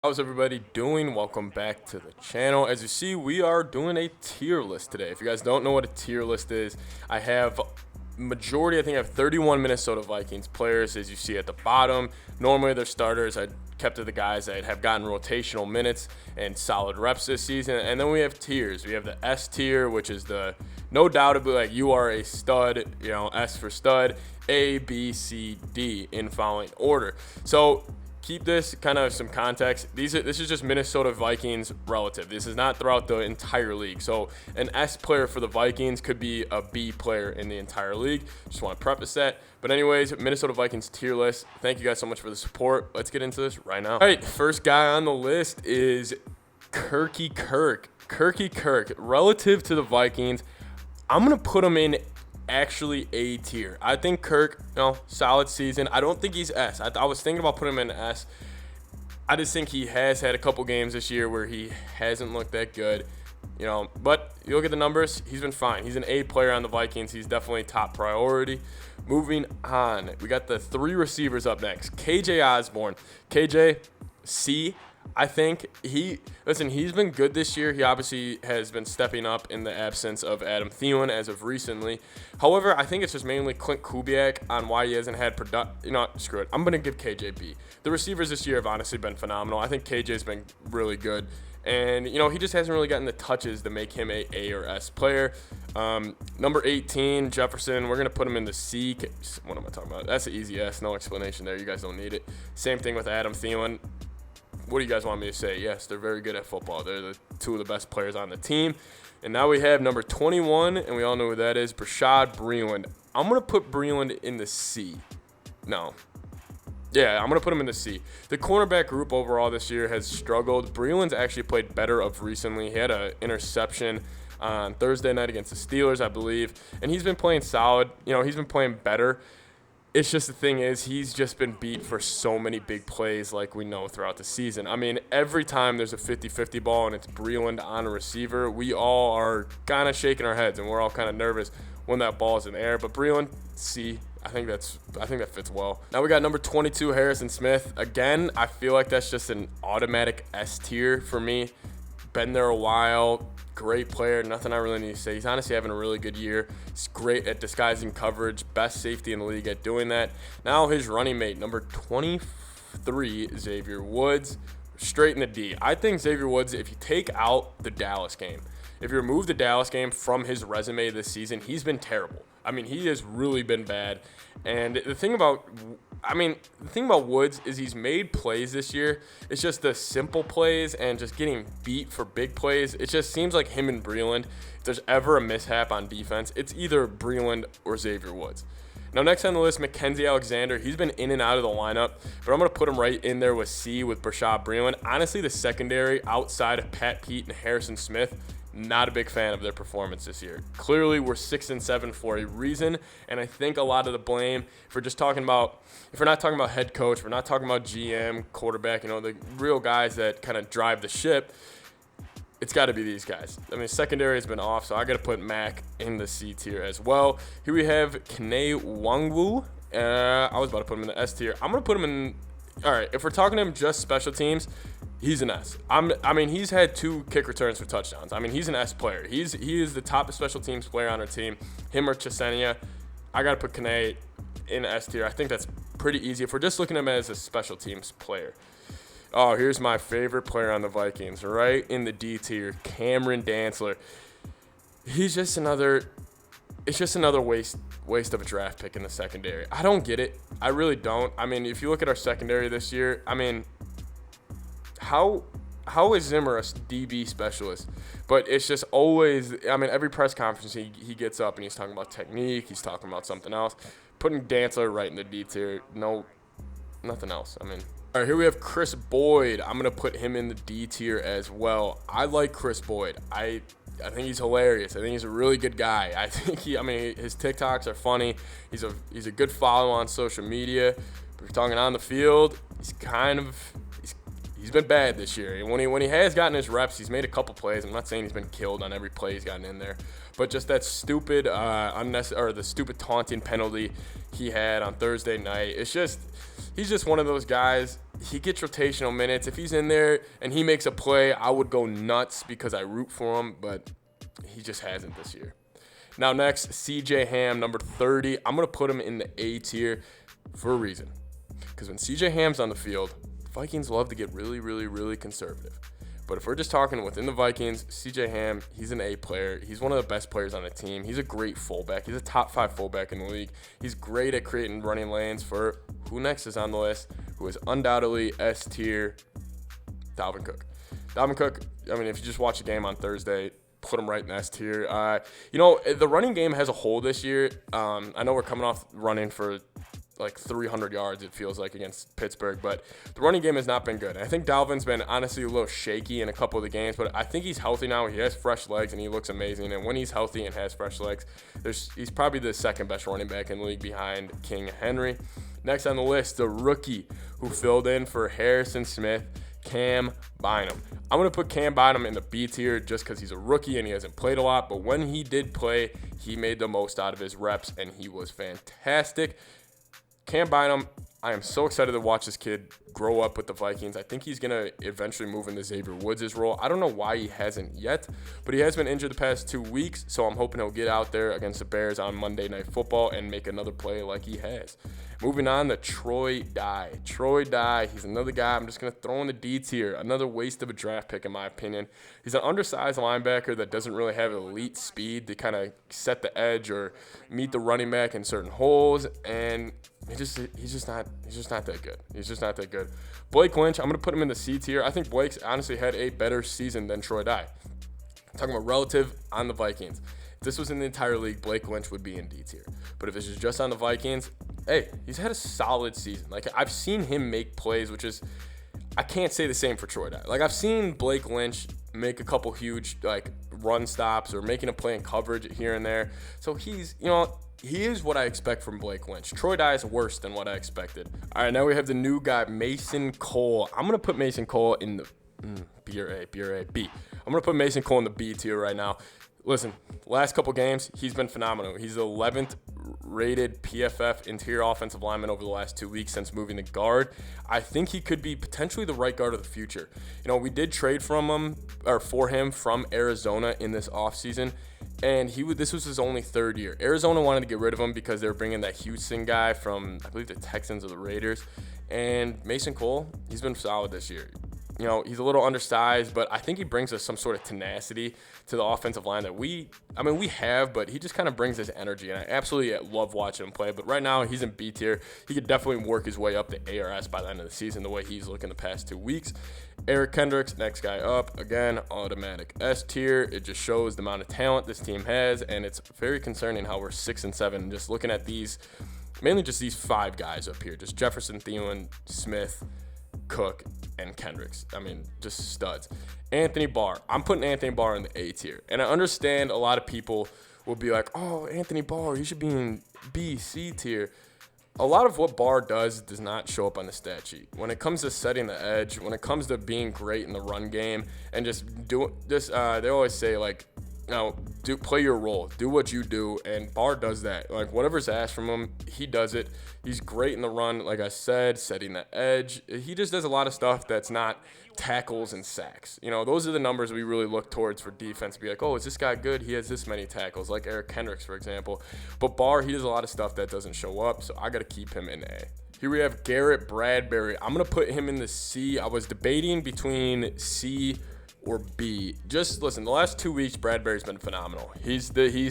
How's everybody doing? Welcome back to the channel. As you see, we are doing a tier list today. If you guys don't know what a tier list is, I have majority, I think I have 31 Minnesota Vikings players, as you see at the bottom. Normally they're starters. I kept to the guys that have gotten rotational minutes and solid reps this season. And then we have tiers. We have the S tier, which is the no doubtably like you are a stud, S for stud, A, B, C, D in following order. So keep this kind of some context. This is just Minnesota Vikings relative. This is not throughout the entire league. So an S player for the Vikings could be a B player in the entire league. Just want to preface that. But anyways, Minnesota Vikings tier list. Thank you guys so much for the support. Let's get into this right now. All right, first guy on the list is Kirky Kirk. Relative to the Vikings, I'm going to put him in actually A tier. I think Kirk, solid season. I don't think he's S. I was thinking about putting him in S. I just think he has had a couple games this year where he hasn't looked that good, but you look at the numbers, he's been fine. He's an A player on the Vikings. He's definitely top priority. Moving on, we got the three receivers up next. KJ Osborne. KJ, C. I think he's been good this year. He obviously has been stepping up in the absence of Adam Thielen as of recently. However, I think it's just mainly Clint Kubiak on why he hasn't had screw it. I'm going to give KJ B. The receivers this year have honestly been phenomenal. I think KJ's been really good. And, he just hasn't really gotten the touches to make him a or S player. Number 18, Jefferson. We're going to put him in the C. What am I talking about? That's an easy S. No explanation there. You guys don't need it. Same thing with Adam Thielen. What do you guys want me to say? Yes, they're very good at football. They're the two of the best players on the team. And now we have number 21, and we all know who that is, Brashad Breeland. I'm going to put Breeland in the C. No. Yeah, I'm going to put him in the C. The cornerback group overall this year has struggled. Breeland's actually played better of recently. He had an interception on Thursday night against the Steelers, I believe. And he's been playing solid. He's been playing better. It's just the thing is he's just been beat for so many big plays like we know throughout the season. I mean, every time there's a 50-50 ball and it's Breeland on a receiver, we all are kind of shaking our heads and we're all kind of nervous when that ball is in the air. But Breeland, C, I think that fits well. Now we got number 22, Harrison Smith. Again, I feel like that's just an automatic S tier for me. Been there a while. Great player, nothing I really need to say. He's honestly having a really good year. He's great at disguising coverage, best safety in the league at doing that. Now his running mate, number 23, Xavier Woods, straight in the D. I think Xavier Woods, if you take out the Dallas game, if you remove the Dallas game from his resume this season, he's been terrible. I mean, he has really been bad. And the thing about Woods is he's made plays this year. It's just the simple plays and just getting beat for big plays. It just seems like him and Breeland, if there's ever a mishap on defense, it's either Breeland or Xavier Woods. Now, next on the list, Mackenzie Alexander. He's been in and out of the lineup, but I'm going to put him right in there with C with Brashad Breeland. Honestly, the secondary outside of Pat Pete and Harrison Smith, not a big fan of their performance this year. Clearly, we're 6-7 for a reason, and I think a lot of the blame, if we're not talking about head coach, we're not talking about GM, quarterback, the real guys that kind of drive the ship, it's got to be these guys. I mean, secondary has been off, so I got to put Mac in the C tier as well. Here we have Kane Wong Wu. I was about to put him in the S tier. I'm going to put him in. All right, if we're talking to him just special teams, he's an S. He's had 2 kick returns for touchdowns. He's an S player. He is the top special teams player on our team. Him or Chesenia. I got to put Kane in S tier. I think that's pretty easy if we're just looking at him as a special teams player. Oh, here's my favorite player on the Vikings, right in the D tier, Cameron Dantzler. It's just another waste of a draft pick in the secondary. I don't get it. I really don't. If you look at our secondary this year, how is Zimmer a DB specialist? But it's just always, every press conference he gets up and he's talking about technique, he's talking about something else. Putting Dantzler right in the D tier, nothing else. All right, here we have Chris Boyd. I'm going to put him in the D tier as well. I like Chris Boyd. I think he's hilarious. I think he's a really good guy. I think his TikToks are funny. He's a good follow on social media. If we're talking on the field, he's been bad this year. And when he has gotten his reps, he's made a couple plays. I'm not saying he's been killed on every play he's gotten in there, but just that stupid the stupid taunting penalty he had on Thursday night. It's just he's just one of those guys. He gets rotational minutes. If he's in there and he makes a play, I would go nuts because I root for him, but he just hasn't this year. Now next, CJ Ham, number 30. I'm going to put him in the A tier for a reason. Because when CJ Ham's on the field, Vikings love to get really, really, really conservative. But if we're just talking within the Vikings, CJ Ham, he's an A player. He's one of the best players on the team. He's a great fullback. He's a top 5 fullback in the league. He's great at creating running lanes for who next is on the list, who is undoubtedly S tier, Dalvin Cook. Dalvin Cook, I mean, if you just watch the game on Thursday, put him right in S tier. The running game has a hole this year. I know we're coming off running for like 300 yards, it feels like, against Pittsburgh, but the running game has not been good. And I think Dalvin's been honestly a little shaky in a couple of the games, but I think he's healthy now. He has fresh legs and he looks amazing. And when he's healthy and has fresh legs, he's probably the second best running back in the league behind King Henry. Next on the list, the rookie who filled in for Harrison Smith, Cam Bynum. I'm going to put Cam Bynum in the B tier just because he's a rookie and he hasn't played a lot, but when he did play, he made the most out of his reps and he was fantastic. Cam Bynum, I am so excited to watch this kid grow up with the Vikings. I think he's going to eventually move into Xavier Woods' role. I don't know why he hasn't yet, but he has been injured the past 2 weeks, so I'm hoping he'll get out there against the Bears on Monday Night Football and make another play like he has. Moving on to Troy Dye. Troy Dye, he's another guy I'm just going to throw in the D tier. Another waste of a draft pick, in my opinion. He's an undersized linebacker that doesn't really have elite speed to kind of set the edge or meet the running back in certain holes, and he's just not that good. He's just not that good. Blake Lynch, I'm going to put him in the C tier. I think Blake's honestly had a better season than Troy Dye. I'm talking about relative on the Vikings. If this was in the entire league, Blake Lynch would be in D tier. But if this is just on the Vikings, hey, he's had a solid season. Like, I've seen him make plays, which is, I can't say the same for Troy Dye. Like, I've seen Blake Lynch make a couple huge, like, run stops or making a play in coverage here and there. So he is what I expect from Blake Lynch. Troy Dye is worse than what I expected. All right, now we have the new guy, Mason Cole. I'm going to put Mason Cole in the B or A, B. I'm going to put Mason Cole in the B tier right now. Listen, last couple games, he's been phenomenal. He's the 11th rated PFF interior offensive lineman over the last 2 weeks since moving to guard. I think he could be potentially the right guard of the future. We did trade for him from Arizona in this offseason, and this was his only 3rd year. Arizona wanted to get rid of him because they were bringing that Houston guy from, I believe, the Texans or the Raiders. And Mason Cole, he's been solid this year. He's a little undersized, but I think he brings us some sort of tenacity to the offensive line that we have, but he just kind of brings this energy, and I absolutely love watching him play. But right now, he's in B tier. He could definitely work his way up to ARS by the end of the season, the way he's looking the past 2 weeks. Eric Kendricks, next guy up, again, automatic S tier. It just shows the amount of talent this team has, and it's very concerning how we're 6-7. Just looking at mainly just these 5 guys up here, just Jefferson, Thielen, Smith, Cook, and Kendricks. Just studs. Anthony Barr. I'm putting Anthony Barr in the A tier. And I understand a lot of people will be like, oh, Anthony Barr, he should be in B, C tier. A lot of what Barr does not show up on the stat sheet. When it comes to setting the edge, when it comes to being great in the run game, and they always say, like, play your role, do what you do, and Barr does that. Like, whatever's asked from him, he does it. He's great in the run, like I said, setting the edge. He just does a lot of stuff that's not tackles and sacks. Those are the numbers we really look towards for defense to be like, oh, is this guy good? He has this many tackles, like Eric Kendricks, for example. But Barr, he does a lot of stuff that doesn't show up, so I got to keep him in A. Here we have Garrett Bradbury. I'm going to put him in the C. I was debating between C or B. Just listen, the last 2 weeks, Bradbury's been phenomenal. He's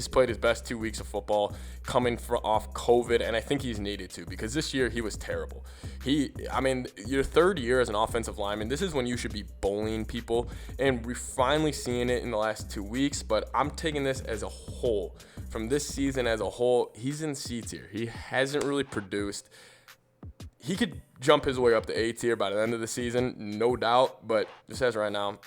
played his best 2 weeks of football coming off COVID, and I think he's needed to, because this year he was terrible. Your 3rd year as an offensive lineman, this is when you should be bullying people, and we're finally seeing it in the last 2 weeks, but I'm taking this as a whole. From this season as a whole, he's in C tier. He hasn't really produced. He could jump his way up to A tier by the end of the season, no doubt, but just as right now,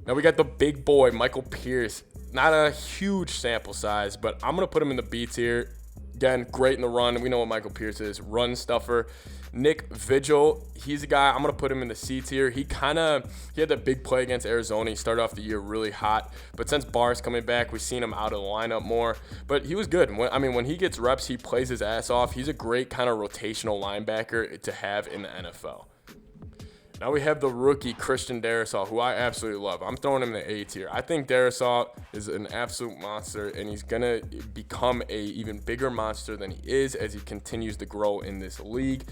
Now we got the big boy, Michael Pierce. Not a huge sample size, but I'm going to put him in the B tier. Again, great in the run. We know what Michael Pierce is, run stuffer. Nick Vigil, he's a guy, I'm going to put him in the C tier. He had that big play against Arizona. He started off the year really hot, but since Barr's coming back, we've seen him out of the lineup more. But he was good. When he gets reps, he plays his ass off. He's a great kind of rotational linebacker to have in the NFL. Now we have the rookie, Christian Derisah, who I absolutely love. I'm throwing him in the A tier. I think Derisah is an absolute monster, and he's going to become a even bigger monster than he is as he continues to grow in this league.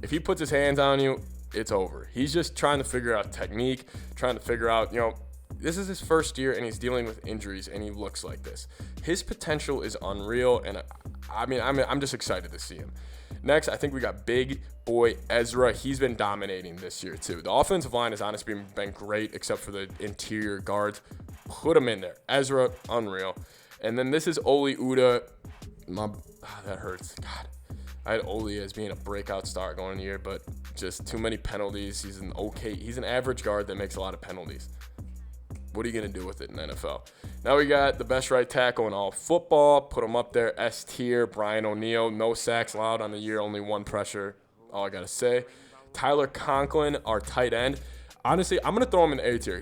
If he puts his hands on you, it's over. He's just trying to figure out technique, trying to figure out, this is his first year, and he's dealing with injuries, and he looks like this. His potential is unreal, and I'm just excited to see him. Next, I think we got big boy Ezra. He's been dominating this year, too. The offensive line has honestly been great, except for the interior guards. Put him in there. Ezra, unreal. And then this is Oli Uda. That hurts. God. I had Oli as being a breakout star going in the year, but just too many penalties. He's an average guard that makes a lot of penalties. What are you going to do with it in the NFL? Now we got the best right tackle in all football. Put him up there, S tier. Brian O'Neill, no sacks allowed on the year, only 1 pressure. All I got to say. Tyler Conklin, our tight end. Honestly, I'm going to throw him in the A tier.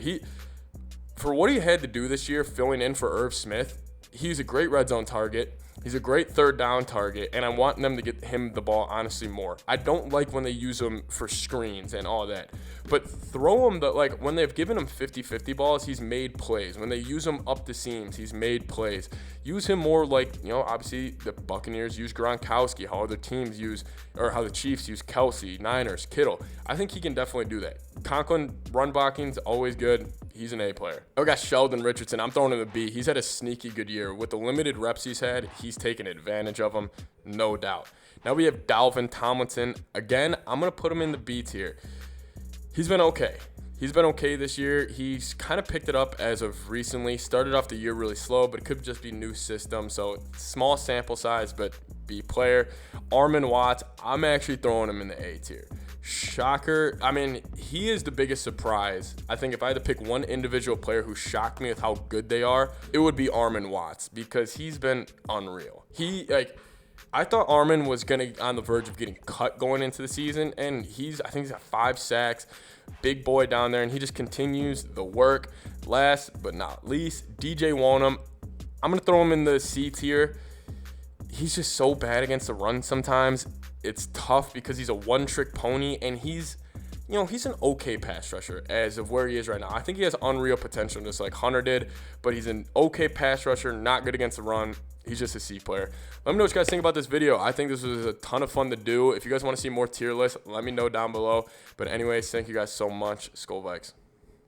For what he had to do this year, filling in for Irv Smith, he's a great red zone target. He's a great third down target, and I want them to get him the ball, honestly, more. I don't like when they use him for screens and all that. But throw him, when they've given him 50-50 balls, he's made plays. When they use him up the seams, he's made plays. Use him more obviously the Buccaneers use Gronkowski, how the Chiefs use Kelsey, Niners, Kittle. I think he can definitely do that. Conklin, run blocking's always good. He's an A player. I got Sheldon Richardson. I'm throwing him in the B. He's had a sneaky good year. With the limited reps he's had, he's taken advantage of them, no doubt. Now we have Dalvin Tomlinson. Again, I'm going to put him in the B tier. He's been okay. He's been okay this year. He's kind of picked it up as of recently. Started off the year really slow, but it could just be new system. So small sample size, but B player. Armin Watts, I'm actually throwing him in the A tier. Shocker. He is the biggest surprise. I think if I had to pick one individual player who shocked me with how good they are, it would be Armin Watts, because he's been unreal. I thought Armin was on the verge of getting cut going into the season, and I think he's got 5 sacks. Big boy down there, and he just continues the work. Last but not least, DJ Wonnum. I'm going to throw him in the C tier. He's just so bad against the run sometimes. It's tough because he's a one-trick pony, and he's an okay pass rusher as of where he is right now. I think he has unreal potential, just like Hunter did, but he's an okay pass rusher, not good against the run. He's just a C player. Let me know what you guys think about this video. I think this was a ton of fun to do. If you guys want to see more tier lists, let me know down below. But anyways, thank you guys so much. Skol Vikes.